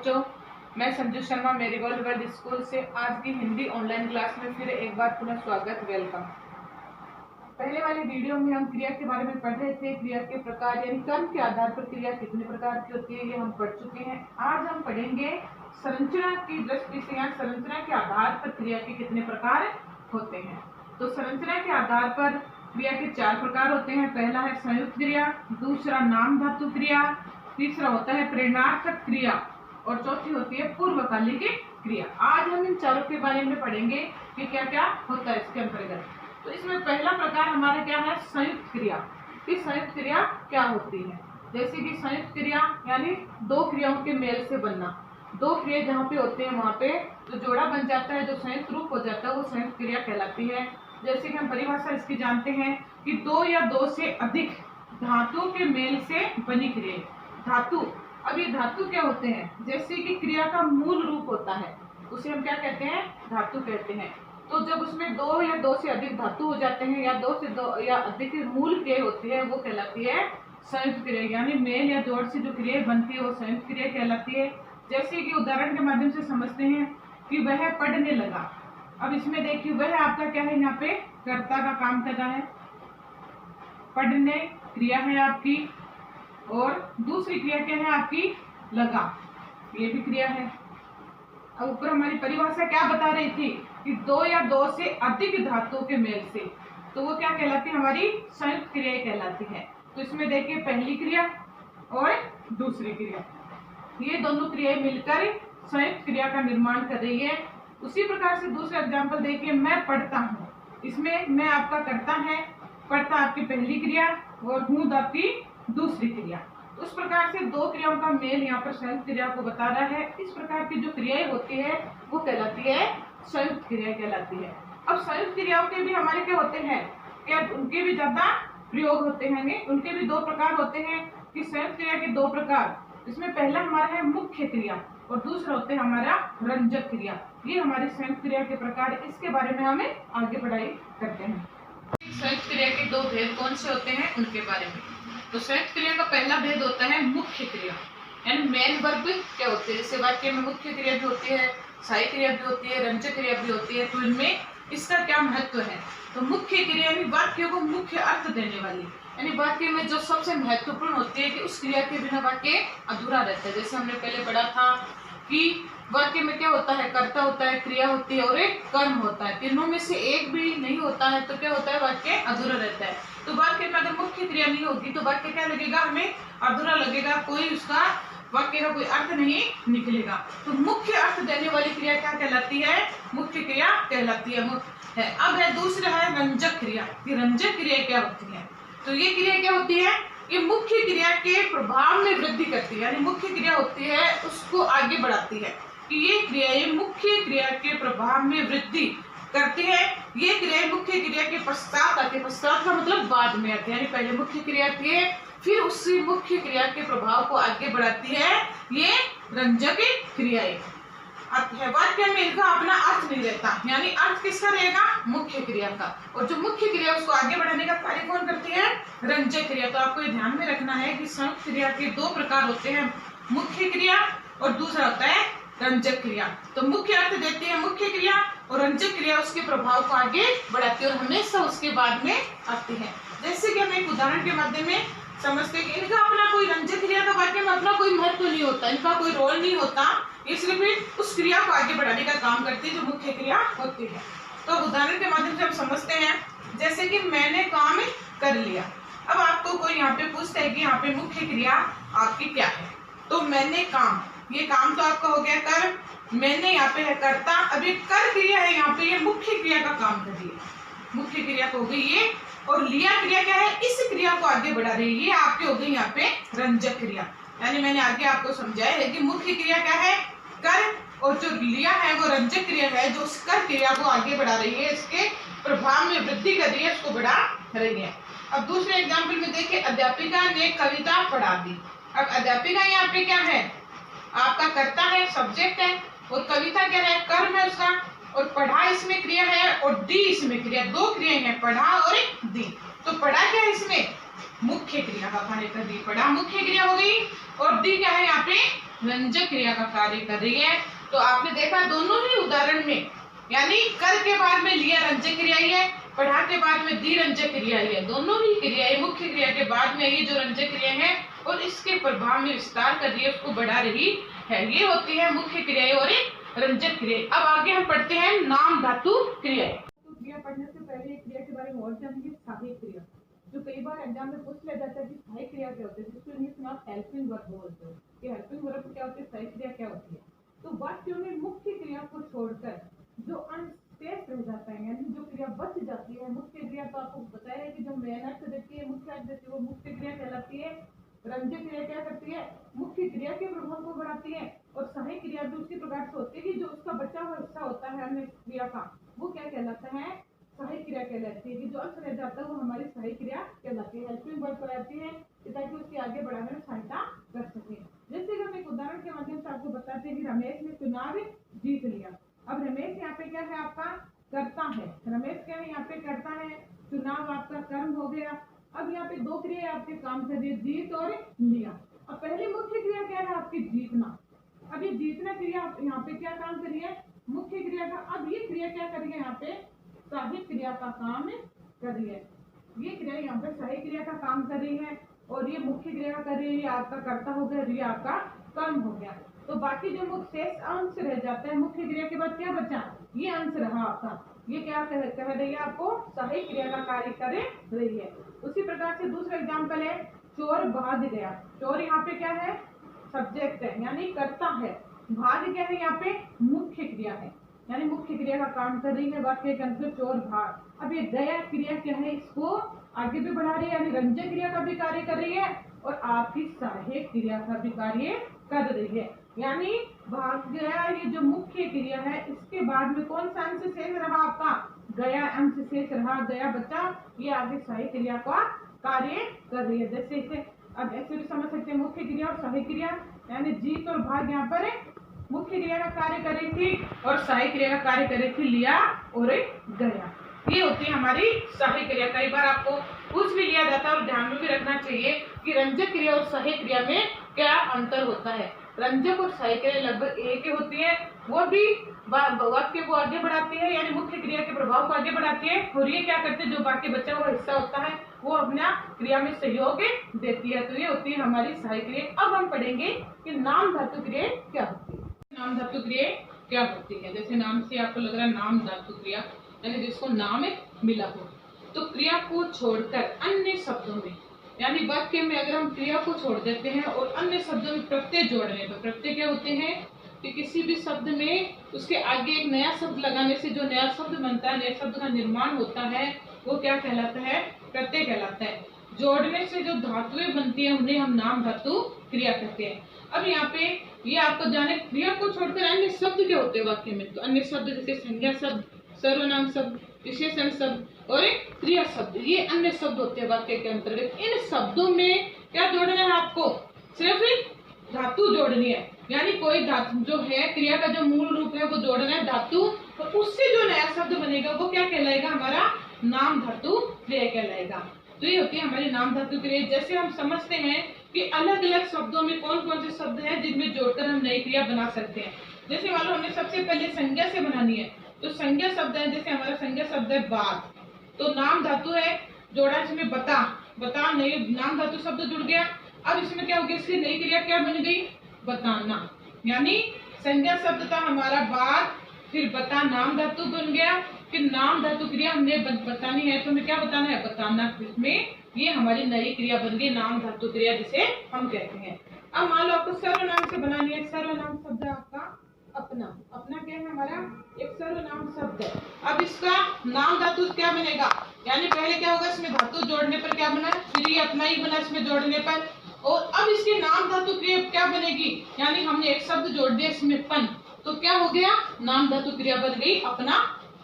बच्चों, मैं Sanju Sharma marigold world school से आज की हिंदी ऑनलाइन क्लास में फिर एक बार पुनः स्वागत, वेलकम। पहले वाली वीडियो में हम क्रिया के बारे में पढ़ रहे थे। क्रिया के प्रकार यानी कर्म के आधार पर क्रिया कितने प्रकार की होती है ये हम पढ़ चुके हैं। आज हम पढ़ेंगे संरचना की दृष्टि से या संरचना के आधार पर क्रिया के कितने प्रकार होते हैं। तो संरचना के आधार पर क्रिया के 4 प्रकार होते हैं। पहला है संयुक्त क्रिया, दूसरा नाम धातु क्रिया, तीसरा होता है प्रेरणार्थक क्रिया और चौथी होती है पूर्वकालिक क्रिया। आज हम इन चारों के बारे में पढ़ेंगे कि क्या क्या होता है इसके अंतर्गत। तो इसमें पहला प्रकार हमारा क्या है, संयुक्त क्रिया। कि संयुक्त क्रिया क्या होती है, जैसे कि संयुक्त क्रिया यानी 2 क्रियाओं के मेल से बनना। 2 क्रिया जहाँ पे होते हैं वहाँ पे जो जोड़ा बन जाता है, जो संयुक्त रूप हो जाता है, वो संयुक्त क्रिया कहलाती है। जैसे कि हम परिभाषा इसकी जानते हैं कि 2 या 2 से अधिक धातुओं के मेल से बनी क्रिया। धातु, अब ये धातु क्या होते हैं, जैसे कि क्रिया का मूल रूप होता है उसे हम क्या कहते हैं, धातु कहते हैं। तो जब उसमें 2 या 2 से अधिक धातु हो जाते हैं या 2 से 2 या अधिक मूल क्रिया होती है वो कहलाती है संयुक्त क्रिया। यानी मेल या जोड़ से जो क्रिया बनती है वो संयुक्त क्रिया कहलाती है। जैसे कि उदाहरण के माध्यम से समझते हैं कि वह पढ़ने लगा। अब इसमें देखिए वह आपका क्या है, यहाँ पे कर्ता का काम कर रहा है, पढ़ने क्रिया है आपकी, और दूसरी क्रिया क्या है आपकी, लगा, ये भी क्रिया है। अब ऊपर हमारी परिभाषा क्या बता रही थी कि 2 या 2 से अधिक धातुओं के मेल से, तो वो क्या कहलाती है, हमारी संयुक्त क्रिया कहलाती है। तो इसमें देखिए पहली क्रिया और दूसरी क्रिया, ये दोनों क्रियाएं मिलकर संयुक्त क्रिया का निर्माण कर रही है। उसी प्रकार से दूसरा एग्जाम्पल देखिए, मैं पढ़ता हूँ। इसमें मैं आपका कर्ता है, पढ़ता आपकी पहली क्रिया और हूँ आपकी दूसरी क्रिया। उस प्रकार से 2 क्रियाओं का मेल यहाँ पर संयुक्त क्रिया को बता रहा है। इस प्रकार की जो क्रियाएं होती है वो कहलाती है संयुक्त क्रिया कहलाती है। अब संयुक्त क्रियाओं के भी हमारे क्या होते हैं, क्या उनके भी ज्यादा प्रयोग होते हैं, उनके भी 2 प्रकार होते हैं। कि संयुक्त क्रिया के 2 प्रकार, इसमें पहला हमारा है मुख्य क्रिया और दूसरा होता है हमारा रंजक क्रिया। ये हमारी संयुक्त क्रिया के प्रकार, इसके बारे में हमें आगे पढ़ाई करते हैं। संयुक्त क्रिया के 2 भेद कौन से होते हैं उनके बारे में। तो संयुक्त क्रिया का पहला भेद होता है मुख्य क्रिया, यानी मेन वर्ब क्या होते हैं। जैसे वाक्य में मुख्य क्रिया भी होती है, सहायक क्रिया भी होती है, रंजक क्रिया भी होती है। तो इनमें इसका क्या महत्व है, तो मुख्य क्रिया यानी वाक्य को मुख्य अर्थ देने वाली, यानी वाक्य में जो सबसे महत्वपूर्ण होती है कि उस क्रिया के बिना वाक्य अधूरा रहता है। जैसे हमने पहले पढ़ा था कि वाक्य में क्या होता है, कर्ता होता है, क्रिया होती है और एक कर्म होता है। तीनों में से एक भी नहीं होता है तो क्या होता है, वाक्य अधूरा रहता है। तो वाक्य में अगर मुख्य क्रिया नहीं होगी तो वाक्य क्या लगेगा, हमें अधूरा लगेगा, कोई उसका वाक्य का कोई अर्थ नहीं निकलेगा। तो मुख्य अर्थ देने वाली क्रिया क्या कहलाती है, मुख्य क्रिया कहलाती है। अब है दूसरा है रंजक क्रिया। कि रंजक क्रिया क्या होती है, तो ये क्रिया क्या होती है, ये मुख्य क्रिया के प्रभाव में वृद्धि करती है। यानी मुख्य क्रिया होती है उसको आगे बढ़ाती है। कि ये क्रियाएं मुख्य क्रिया के प्रभाव में वृद्धि करती है। ये क्रिया मुख्य क्रिया के पश्चात आती है। पश्चात का मतलब बाद में आती है, यानी पहले मुख्य क्रिया आती है फिर उसी मुख्य क्रिया के प्रभाव को आगे बढ़ाती है ये रंजक क्रियाएं। वाक्य में इनका अपना अर्थ नहीं रहता, यानी अर्थ किसका रहेगा, मुख्य क्रिया का। और जो मुख्य क्रिया उसको आगे बढ़ाने का कार्य कौन करती है, रंजक क्रिया। तो आपको ये ध्यान में रखना है कि संयुक्त क्रिया के 2 प्रकार होते हैं, मुख्य क्रिया और दूसरा होता है रंजक क्रिया। तो मुख्य अर्थ देती है मुख्य क्रिया और रंजक क्रिया उसके प्रभाव को आगे बढ़ाती है और हमेशा उसके बाद में आती है। जैसे कि हम एक उदाहरण के माध्यम में समझते हैं कि इनका अपना कोई रंजक क्रिया का वाक्य में अपना कोई महत्व नहीं होता, इनका कोई रोल नहीं होता, इसलिए फिर उस क्रिया को आगे बढ़ाने का काम करती है जो मुख्य क्रिया होती है। तो उदाहरण के माध्यम से हम समझते हैं, जैसे कि मैंने काम कर लिया। अब आपको कोई यहाँ पे पूछता है कि यहाँ पे मुख्य क्रिया आपकी क्या है, तो मैंने काम, ये काम तो आपका हो गया कर, मैंने यहाँ पे है कर्ता। अब ये कर क्रिया है यहाँ पे, ये मुख्य क्रिया का काम कर रही है, मुख्य क्रिया हो गई ये। और लिया क्रिया क्या है, इस क्रिया को आगे बढ़ा रही है, ये आपकी हो गई यहाँ पे रंजक क्रिया। यानी मैंने आगे आपको समझाया है कि मुख्य क्रिया क्या है, कर, और जो लिया है वो रंजक क्रिया है जो उस कर क्रिया को आगे बढ़ा रही है, इसके प्रभाव में वृद्धि कर रही है, इसको बढ़ा रही है। अब दूसरे एग्जाम्पल में देखिए, अध्यापिका ने कविता पढ़ा दी। अब अध्यापिका यहाँ पे क्या है, आपका कर्ता है, सब्जेक्ट है, और कविता क्या है, कर्म है उसका, और पढ़ा इसमें क्रिया है और दी इसमें क्रिया। 2 क्रियाएं हैं, पढ़ा और दी। तो पढ़ा क्या है इसमें, मुख्य क्रिया का खाने का दी, पढ़ा मुख्य क्रिया हो गई और दी क्या है यहाँ पे रंजक क्रिया का कार्य कर रही है। तो आपने देखा दोनों ही उदाहरण में, यानी कर के बाद में लिया रंजक क्रिया ही है, पढ़ा के बाद में दी रंजक क्रिया ही है। दोनों ही क्रियाएं मुख्य क्रिया के बाद में ये जो रंजक क्रिया है और इसके प्रभाव में विस्तार कर रही है, उसको बढ़ा रही है, ये होती है मुख्य क्रियाएं और एक रंजक क्रिया। अब आगे हम पढ़ते हैं नाम धातु क्रियाएं। तो क्रिया पढ़ने से पहले क्रिया के बारे में और जानेंगे सहायक क्रिया, जो कई बार एग्जाम में पूछ लिया जाता है कि सहायक क्रिया क्या होती है, जिसको इंग्लिश में आप हेल्पिंग वर्ब बोलते हो कि हेल्पिंग वर्ब क्या होती है, सहायक क्रिया क्या होती है। तो वाक्यों में मुख्य क्रिया को छोड़कर जो अंशेष रह जाता है, यानी जो क्रिया बच जाती है, मुख्य क्रिया तो आपको बताया है कि जो मेन अर्थ देती है, मुख्य अर्थ देती है, वो मुख्य क्रिया कहलाती है। रंजक क्रिया क्या करती है, मुख्य क्रिया के प्रभाव को बढ़ाती है। और सहायक क्रिया भी उसी प्रकार से होती है कि जो उसका बचा हुआ हिस्सा होता है अन्य क्रिया का, वो क्या कहलाता है, सहायक क्रिया कहलाती है। कि जो अंश रह जाता है वो हमारी सहायक क्रिया कहलाती है, हेल्पिंग वर्ब कहलाती है, ताकि उसके आगे बढ़ाने में सहायता कर सके। जैसे कि हम एक उदाहरण के माध्यम से आपको बताते हैं कि रमेश ने चुनाव जीत लिया। अब रमेश यहाँ पे क्या है, आपका कर्ता है। रमेश क्या है, यहाँ पे कर्ता है, चुनाव आपका कर्म हो गया। अब यहाँ पे दो क्रिया आपके काम कर रही है, जीत और लिया। अब पहले मुख्य क्रिया क्या है आपकी, जीतना। अब ये जीतना क्रिया यहाँ पे क्या काम कर रही है, मुख्य क्रिया का। अब ये क्रिया क्या कर रही है, यहाँ पे सहायक क्रिया का काम कर रही है। ये क्रिया यहाँ पे सहायक क्रिया का काम कर रही है और ये मुख्य क्रिया कर रही है। ये आपका कर्ता हो गया, ये आपका कर्म हो गया। तो बाकी जो शेष अंश रह जाता है, मुख्य क्रिया के बाद क्या बचा, ये अंश रहा आपका, ये क्या कह रही है, आपको सहायक क्रिया का कार्य कर रही है। उसी प्रकार से दूसरा एग्जाम्पल है, चोर भाग गया। चोर यहाँ पे क्या है, सब्जेक्ट है, यानी कर्ता है। भाग क्या है, यहाँ पे मुख्य क्रिया है, यानी मुख्य क्रिया का काम कर रही है वाक्य के अंदर, चोर भाग। अब ये गया क्रिया क्या है, इसको आगे भी बढ़ा रही है, यानी रंजक क्रिया का भी कार्य कर रही है और आपकी सहायक क्रिया का भी कार्य कर रही है। यानी भाग गया, ये जो मुख्य क्रिया है, इसके बाद में कौन सा अंश शेष रहा आपका, गया अंश शेष रहा, गया बचा, ये आगे सहायक क्रिया का कार्य कर रही है। जैसे इसे अब ऐसे भी समझ सकते हैं, मुख्य क्रिया और सहायक क्रिया, यानी जीत और भाग यहाँ पर मुख्य क्रिया का कार्य कर रही थी और सहायक क्रिया का कार्य कर रही थी, लिया और गया। ये होती है हमारी सहायक क्रिया। कई बार आपको पूछ भी लिया जाता है और ध्यान में भी रखना चाहिए कि रंजक क्रिया और सहायक क्रिया में क्या अंतर होता है। रंजक और सहायक क्रिया लगभग एक ही होती है, वो भी वाक्य को आगे बढ़ाती है, यानी मुख्य क्रिया के प्रभाव को आगे बढ़ाती है, और ये क्या करते हैं, जो बाकी बचा हुआ हिस्सा होता है वो अपना क्रिया में सहयोग देती है। तो ये होती है हमारी सहायक क्रिया। अब हम पढ़ेंगे कि नाम धातु क्रिया क्या होती है। नाम धातु क्रिया क्या होती है, जैसे नाम से आपको लग रहा है नाम धातु क्रिया, यानी जिसको नाम मिला हो। तो क्रिया को छोड़कर अन्य शब्दों में, यानी वाक्य में अगर हम क्रिया को छोड़ देते हैं और अन्य शब्दों में प्रत्यय जोड़ने पर, प्रत्यय क्या होते हैं कि किसी भी शब्द में उसके आगे एक नया शब्द लगाने से जो नया शब्द बनता है, नए शब्द का निर्माण होता है, वो क्या कहलाता है, प्रत्यय कहलाता है। जोड़ने से जो धातुएं बनती है उन्हें हम नाम धातु क्रिया कहते हैं। अब यहाँ पे ये आपको जाने, क्रिया को छोड़कर अन्य शब्द क्या होते हैं वाक्य में। तो अन्य शब्द जैसे संज्ञा शब्द, सर्वनाम शब्द, विशेषण शब्द और एक क्रिया शब्द, ये अन्य शब्द होते हैं वाक्य के अंतर्गत। इन शब्दों में क्या जोड़ना है आपको, सिर्फ धातु जोड़नी है, यानी कोई धातु जो है क्रिया का जो मूल रूप है वो जोड़ना है धातु, और उससे जो नया शब्द बनेगा वो क्या कहलाएगा, हमारा नाम धातु क्रिया कहलाएगा। तो ये होती है हमारी नाम धातु क्रिया। जैसे हम समझते हैं कि अलग अलग शब्दों में कौन कौन से शब्द हैं जिनमें जोड़कर हम नई क्रिया बना सकते हैं। जैसे मान लो हमने सबसे पहले संज्ञा से बनानी है, तो संज्ञा शब्द है, जैसे हमारा संज्ञा शब्द है बात, तो नाम धातु है, जोड़ा इसमें बता, बता नई नाम धातु शब्द जुड़ गया। अब इसमें क्या हो गया, इसकी नई क्रिया क्या बन गई, बताना, यानी संज्ञा शब्द था हमारा बात, फिर बता नाम धातु बन गया, फिर नाम धातु क्रिया हमने बतानी है, तो हमें क्या बताना है, बताना, इसमें ये हमारी नई क्रिया बन गई नाम धातु क्रिया जिसे हम कहते हैं। अब मान लो आपको सर्वनाम से बनानी है, सर्वनाम शब्द है आपका अपना, अपना क्या है हमारा एक सर्वनाम शब्द है। अब इसका नाम धातु क्या बनेगा, यानी पहले क्या होगा, इसमें धातु जोड़ने पर क्या बना, फिर ये अपना ही बना इसमें जोड़ने पर, और अब इसकी नाम धातु क्रिया क्या बनेगी, यानी हमने एक शब्द जोड़ दिया इसमें पन, तो क्या हो गया, नाम धातु क्रिया बन गई अपना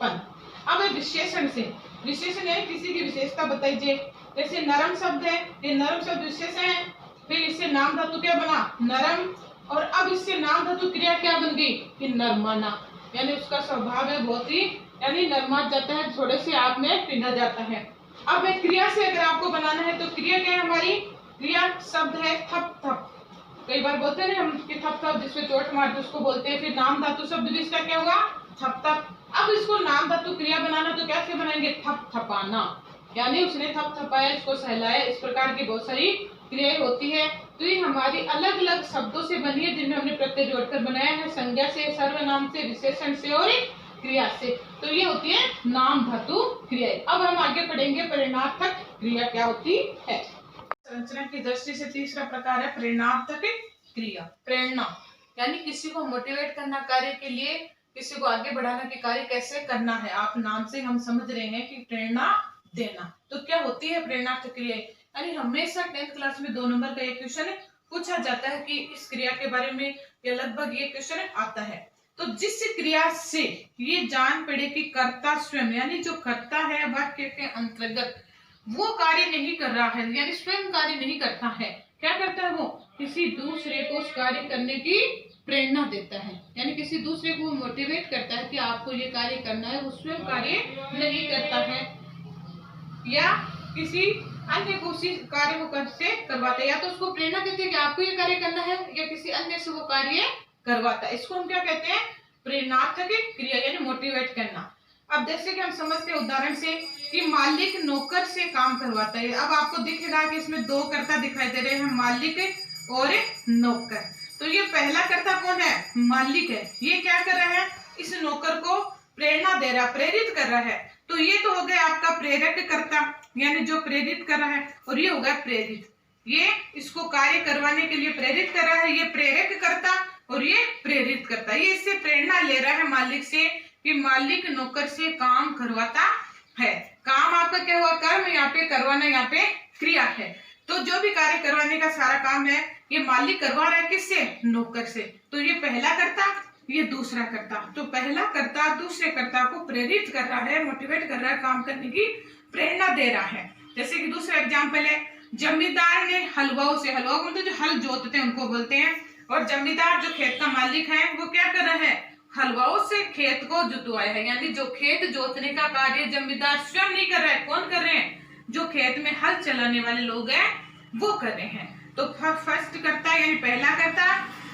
पन। अब विशेषण से, विशेषण है किसी की विशेषता बताइए, जैसे नरम शब्द है, ये नरम शब्द विशेषण है, फिर इससे नाम धातु क्या बना, नरम, और अब इससे नाम धातु क्रिया क्या बन गई कि नरमाना, यानी उसका स्वभाव है बहुत ही, यानी नरमा जाता है, थोड़े से आप में पिघल जाता है। अब क्रिया से अगर आपको बनाना है तो क्रिया क्या है हमारी, क्रिया शब्द है थप थप, कई बार बोलते हैं ना हम कि थप थप, जिसपे चोट मारते उसको बोलते हैं। फिर नाम धातु शब्द भी इसका क्या होगा? थप थप। अब इसको नाम धातु क्रिया बनाना तो कैसे बनाएंगे? थप थपाना, यानी उसने थप थपाया, इसको सहलाया। इस प्रकार की बहुत सारी क्रियाएं होती है। तो ये हमारी अलग अलग शब्दों से बनी है, जिनमें हमने प्रत्यय जोड़कर बनाया है, संज्ञा से, सर्वनाम से, विशेषण से और क्रिया से। तो ये होती है नाम धातु क्रियाएं। अब हम आगे पढ़ेंगे प्रेरणार्थक क्रिया क्या होती है। संरचना की दृष्टि से तीसरा प्रकार है प्रेरणार्थक क्रिया। प्रेरणा यानी किसी को मोटिवेट करना कार्य के लिए, किसी को आगे बढ़ाना के कार्य कैसे करना है। आप नाम से हम समझ रहे हैं कि प्रेरणा देना। तो क्या होती है प्रेरणार्थक क्रिया? यानी हमेशा 10th क्लास में 2 नंबर का एक क्वेश्चन पूछा जाता है कि इस क्रिया के बारे में, या लगभग ये क्वेश्चन आता है। तो जिस क्रिया से ये जान पड़े कि कर्ता स्वयं, यानी जो करता है वाक्य के अंतर्गत वो कार्य नहीं कर रहा है, यानी स्वयं कार्य नहीं करता है, क्या करता है वो? किसी दूसरे को उस कार्य करने की प्रेरणा देता है, यानी किसी दूसरे को मोटिवेट करता है कि आपको ये कार्य करना है। वो स्वयं कार्य नहीं करता है, या किसी अन्य को उसी कार्य को से करवाता है। या तो उसको प्रेरणा देते हैं कि आपको ये कार्य करना है, या किसी अन्य से वो कार्य करवाता है। इसको हम क्या कहते हैं? प्रेरणार्थक क्रिया, यानी मोटिवेट करना। अब जैसे कि हम समझते हैं उदाहरण से कि मालिक नौकर से काम करवाता है। अब आपको दिखेगा कि इसमें 2 कर्ता दिखाई दे रहे हैं, मालिक और नौकर। तो ये पहला कर्ता कौन है? मालिक है। ये क्या कर रहा है? इस नौकर को प्रेरणा दे रहा, प्रेरित कर रहा है। तो ये तो हो गया आपका प्रेरक कर्ता, यानी जो प्रेरित कर रहा है, और ये हो गया प्रेरित। ये इसको कार्य करवाने के लिए प्रेरित कर रहा है, ये प्रेरक कर्ता, और ये प्रेरित करता। ये इससे प्रेरणा ले रहा है मालिक से कि मालिक नौकर से काम करवाता है। काम आपका क्या हुआ? कर्म, यहाँ पे करवाना, यहाँ पे क्रिया है। तो जो भी कार्य करवाने का सारा काम है ये मालिक करवा रहा है, किससे? नौकर से। तो ये पहला कर्ता, ये दूसरा कर्ता। तो पहला कर्ता दूसरे कर्ता को प्रेरित कर रहा है, मोटिवेट कर रहा है, काम करने की प्रेरणा दे रहा है। जैसे कि दूसरा एग्जाम्पल है, जमींदार ने हलवाओं से, हलवाओं मतलब जो हल जोतते हैं उनको बोलते हैं, और जमींदार जो खेत का मालिक है वो क्या कर रहा है? हलवाओं से खेत को जुतवाया है। यानी जो खेत जोतने का कार्य जमींदार स्वयं नहीं कर रहा है, कौन कर रहे हैं? जो खेत में हल चलाने वाले लोग हैं वो कर रहे हैं। तो फर्स्ट करता है, यानी पहला करता,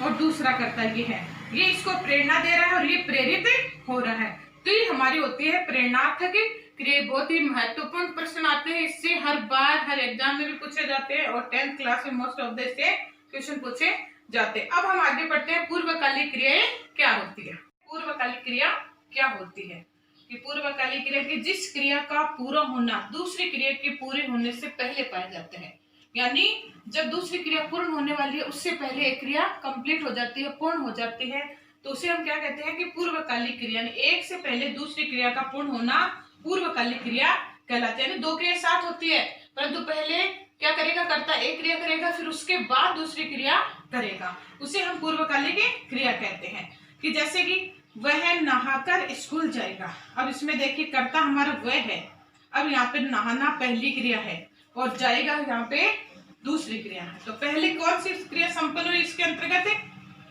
और दूसरा करता ये है, ये इसको प्रेरणा दे रहा है और ये प्रेरित हो रहा है। तो ये हमारी होती है प्रेरणार्थक क्रिया। बहुत ही महत्वपूर्ण प्रश्न आते हैं इससे, हर बार हर एग्जाम में भी पूछे जाते हैं, और 10th क्लास में मोस्ट ऑफ द से क्वेश्चन पूछे जाते हैं। अब हम आगे बढ़ते हैं, पूर्वकालिक क्रियाएं क्या होती है। पूर्वकालिक क्रिया क्या होती है? कि पूर्वकालिक क्रिया की जिस क्रिया का पूरा होना दूसरी क्रिया के पूरे होने से पहले पाए जाते हैं। यानी जब दूसरी क्रिया पूर्ण होने वाली है उससे पहले एक क्रिया कंप्लीट हो जाती है, पूर्ण हो जाती है, तो उसे हम क्या कहते हैं? कि पूर्वकालिक क्रिया। एक से पहले दूसरी क्रिया का पूर्ण होना पूर्वकालिक क्रिया कहलाती है। यानी 2 क्रिया साथ होती है, परंतु पहले क्या करेगा? कर्ता एक क्रिया करेगा, फिर उसके बाद दूसरी क्रिया करेगा, उसे हम पूर्वकालिक क्रिया कहते हैं। कि जैसे कि वह नहाकर स्कूल जाएगा। अब इसमें देखिए कर्ता हमारा वह है, अब यहाँ पे नहाना पहली क्रिया है और जाएगा यहाँ पे दूसरी क्रिया है। तो पहले कौन सी क्रिया संपन्न हुई इसके अंतर्गत?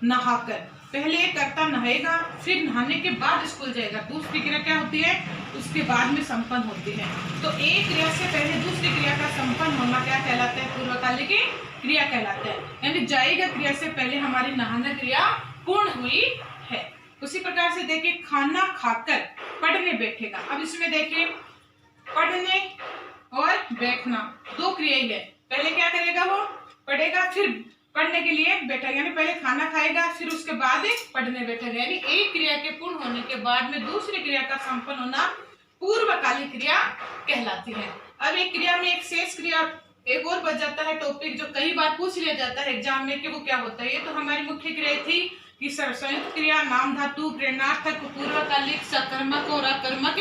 नहाकर। पहले कर्ता नहाएगा, फिर नहाने के बाद स्कूल जाएगा। दूसरी क्रिया क्या होती है? उसके बाद में संपन्न होती है। तो एक क्रिया से पहले दूसरी क्रिया का संपन्न होना क्या कहलाता है? पूर्वकालिक क्रिया कहलाता है। यानी जाएगा क्रिया से पहले हमारी नहाना क्रिया पूर्ण हुई है। उसी प्रकार से देखिए खाना खाकर पढ़ने बैठेगा। अब इसमें देखिए पढ़ने और बैठना 2 क्रियाएं है। पहले क्या करेगा? वो पढ़ेगा, फिर पढ़ने के लिए बैठेगा। यानी पहले खाना खाएगा, फिर उसके बाद पढ़ने बैठेगा। यानी एक क्रिया के पूर्ण होने के बाद में दूसरी क्रिया का संपन्न होना पूर्वकालिक क्रिया कहलाती है। अब एक क्रिया में एक शेष क्रिया एक और बच जाता है टॉपिक, जो कई बार पूछ लिया जाता है एग्जाम में कि वो क्या होता है। ये तो हमारी मुख्य क्रिया थी कि संयुक्त क्रिया, नाम धातु, प्रेरणार्थक, पूर्वकालिक, सकर्मक और अकर्मक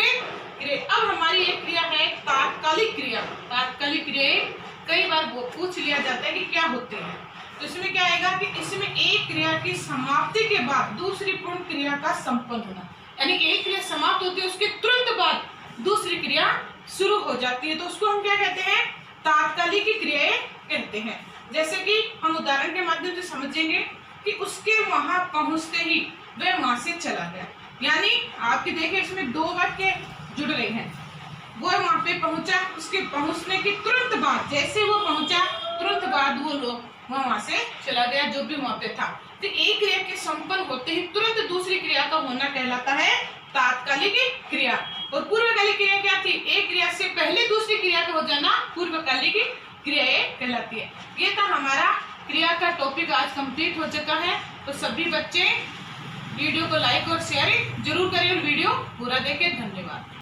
क्रिया। अब हमारी एक क्रिया है तात्कालिक क्रिया। तात्कालिक क्रिया कई बार वो पूछ लिया जाता है कि क्या होती है। तो इसमें क्या आएगा कि इसमें एक क्रिया की समाप्ति के बाद दूसरी पूर्ण क्रिया का संपन्न होना। यानी एक क्रिया समाप्त होती है, उसके तुरंत बाद दूसरी क्रिया शुरू हो जाती है, तो उसको हम क्या कहते हैं? तात्कालिक क्रियाएं कहते हैं। जैसे कि हम उदाहरण के माध्यम से समझेंगे कि उसके वहां पहुंचते ही वह वहां से चला गया। यानी आपके देखिए इसमें 2 वाक्य जुड़ रहे हैं। वो वहां पे पहुंचा, उसके पहुंचने के तुरंत बाद, जैसे वो पहुंचा तुरंत बाद वो लोग वह वहां से चला गया, जो भी वहां पे था। तो एक क्रिया के संपन्न होते ही तुरंत दूसरी क्रिया का होना कहलाता है तात्कालिक क्रिया। और पूर्वकालिक क्रिया क्या थी? एक क्रिया से पहले दूसरी क्रिया का हो जाना पूर्वकालिक क्रिया कहलाती है। ये था हमारा क्रिया का टॉपिक, आज कंप्लीट हो चुका है। तो सभी बच्चे वीडियो को लाइक और शेयर जरूर करें और वीडियो पूरा देखें। धन्यवाद।